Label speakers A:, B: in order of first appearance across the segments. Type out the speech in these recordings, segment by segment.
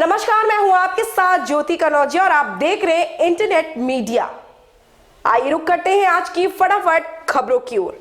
A: नमस्कार, मैं हूं आपके साथ ज्योति कनौजिया और आप देख रहे हैं इंटरनेट मीडिया। आइए रुक करते हैं आज की फटाफट खबरों की ओर।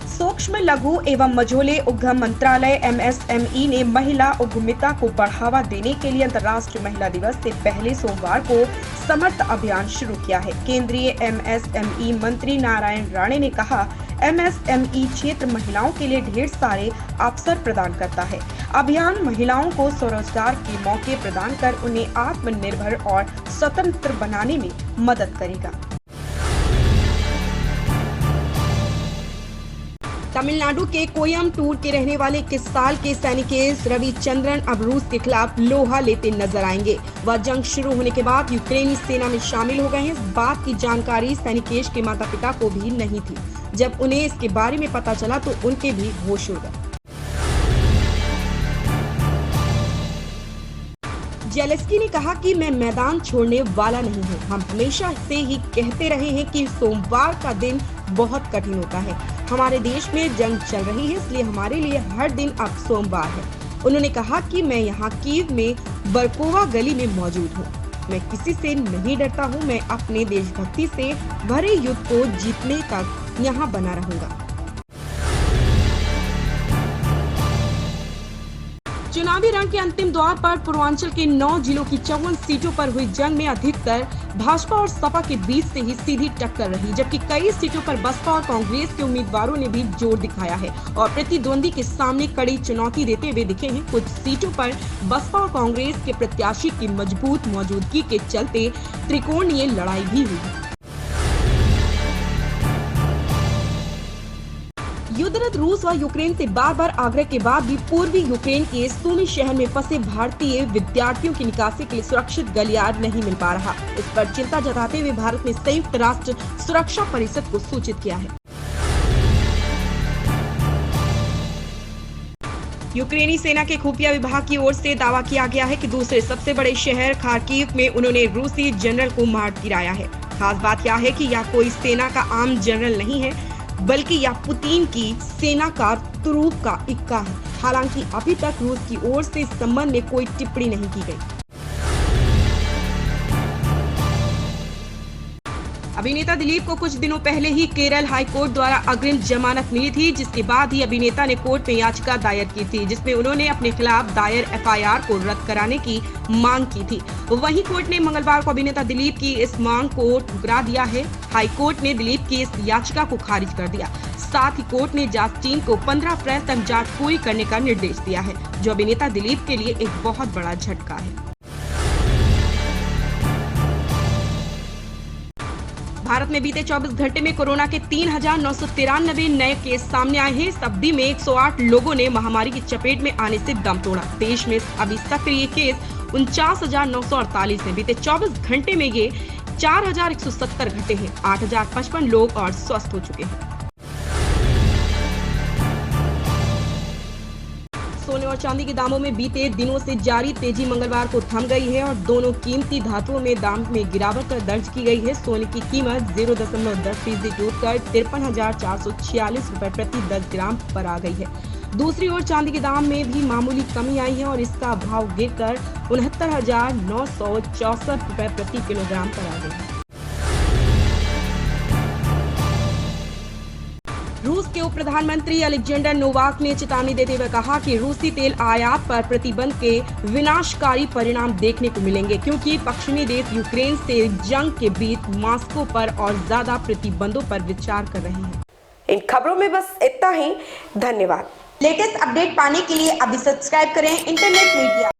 B: सूक्ष्म लघु एवं मझोले उद्यम मंत्रालय MSME ने महिला उद्यमिता को बढ़ावा देने के लिए अंतर्राष्ट्रीय महिला दिवस से पहले सोमवार को समर्थ अभियान शुरू किया है। केंद्रीय MSME मंत्री नारायण राणे ने कहा, MSME क्षेत्र महिलाओं के लिए ढेर सारे अवसर प्रदान करता है। अभियान महिलाओं को स्वरोजगार के मौके प्रदान कर उन्हें आत्मनिर्भर और स्वतंत्र बनाने में मदद करेगा। तमिलनाडु के कोयम्बटूर के रहने वाले 21 साल के सैनिकेश रविचंद्रन अब रूस के खिलाफ लोहा लेते नजर आएंगे। वह जंग शुरू होने के बाद यूक्रेनी सेना में शामिल हो गए हैं। इस बात की जानकारी सैनिकेश के माता पिता को भी नहीं थी। जब उन्हें इसके बारे में पता चला तो उनके भी होश उड़ गए। जेलेंस्की ने कहा कि मैं मैदान छोड़ने वाला नहीं हूं। हम हमेशा से ही कहते रहे हैं कि सोमवार का दिन बहुत कठिन होता है। हमारे देश में जंग चल रही है, इसलिए हमारे लिए हर दिन अब सोमवार है। उन्होंने कहा कि मैं यहाँ कीव में बरकोवा गली में मौजूद हूँ। मैं किसी से नहीं डरता हूँ। मैं अपने देशभक्ति से भरे युद्ध को जीतने तक यहाँ बना रहूंगा। चुनावी रण के अंतिम दौर पर पूर्वांचल के 9 जिलों की 54 सीटों पर हुई जंग में अधिकतर भाजपा और सपा के बीच से ही सीधी टक्कर रही, जबकि कई सीटों पर बसपा और कांग्रेस के उम्मीदवारों ने भी जोर दिखाया है और प्रतिद्वंदी के सामने कड़ी चुनौती देते हुए दिखे हैं। कुछ सीटों पर बसपा और कांग्रेस के प्रत्याशी की मजबूत मौजूदगी के चलते त्रिकोणीय लड़ाई भी हुई। युद्धरत रूस व यूक्रेन से बार बार आग्रह के बाद भी पूर्वी यूक्रेन के सूमी शहर में फंसे भारतीय विद्यार्थियों की निकासी के लिए सुरक्षित गलियारा नहीं मिल पा रहा। इस पर चिंता जताते हुए भारत ने संयुक्त राष्ट्र सुरक्षा परिषद को सूचित किया है। यूक्रेनी सेना के खुफिया विभाग की ओर से दावा किया गया है कि दूसरे सबसे बड़े शहर खार्किव में उन्होंने रूसी जनरल को मार गिराया है। खास बात यह है कि यह कोई सेना का आम जनरल नहीं है, बल्कि यह पुतिन की सेना का तुरूप का इक्का है। हालांकि अभी तक रूस की ओर से इस संबंध में कोई टिप्पणी नहीं की गई। अभिनेता दिलीप को कुछ दिनों पहले ही केरल हाई कोर्ट द्वारा अग्रिम जमानत मिली थी, जिसके बाद ही अभिनेता ने कोर्ट में याचिका दायर की थी, जिसमें उन्होंने अपने खिलाफ दायर FIR को रद्द कराने की मांग की थी। वहीं कोर्ट ने मंगलवार को अभिनेता दिलीप की इस मांग को ठुकरा दिया है। हाई कोर्ट ने दिलीप की इस याचिका को खारिज कर दिया। साथ ही कोर्ट ने जांच टीम को 15 अप्रैल तक जांच पूरी करने का निर्देश दिया है, जो अभिनेता दिलीप के लिए एक बहुत बड़ा झटका है। भारत में बीते 24 घंटे में कोरोना के 3,993 नए केस सामने आए हैं। इस अवधि में 108 लोगों ने महामारी की चपेट में आने से दम तोड़ा। देश में अभी सक्रिय केस 49,948 हैं। बीते 24 घंटे में ये 4,170 घटे हैं। 8,055 लोग और स्वस्थ हो चुके हैं। सोने और चांदी के दामों में बीते दिनों से जारी तेजी मंगलवार को थम गई है और दोनों कीमती धातुओं में दाम में गिरावट दर्ज की गई है। सोने की कीमत 0.10% टूटकर 53,446 रुपए प्रति 10 ग्राम पर आ गई है। दूसरी ओर चांदी के दाम में भी मामूली कमी आई है और इसका भाव गिरकर 69,964 रुपए प्रति किलोग्राम पर आ गई है। रूस के उप प्रधानमंत्री अलेक्जेंडर नोवाक ने चेतावनी देते हुए कहा कि रूसी तेल आयात पर प्रतिबंध के विनाशकारी परिणाम देखने को मिलेंगे, क्योंकि पश्चिमी देश यूक्रेन से जंग के बीच मॉस्को पर और ज्यादा प्रतिबंधों पर विचार कर रहे हैं।
A: इन खबरों में बस इतना ही। धन्यवाद।
B: लेटेस्ट अपडेट पाने के लिए अभी सब्सक्राइब करें इंटरनेट मीडिया।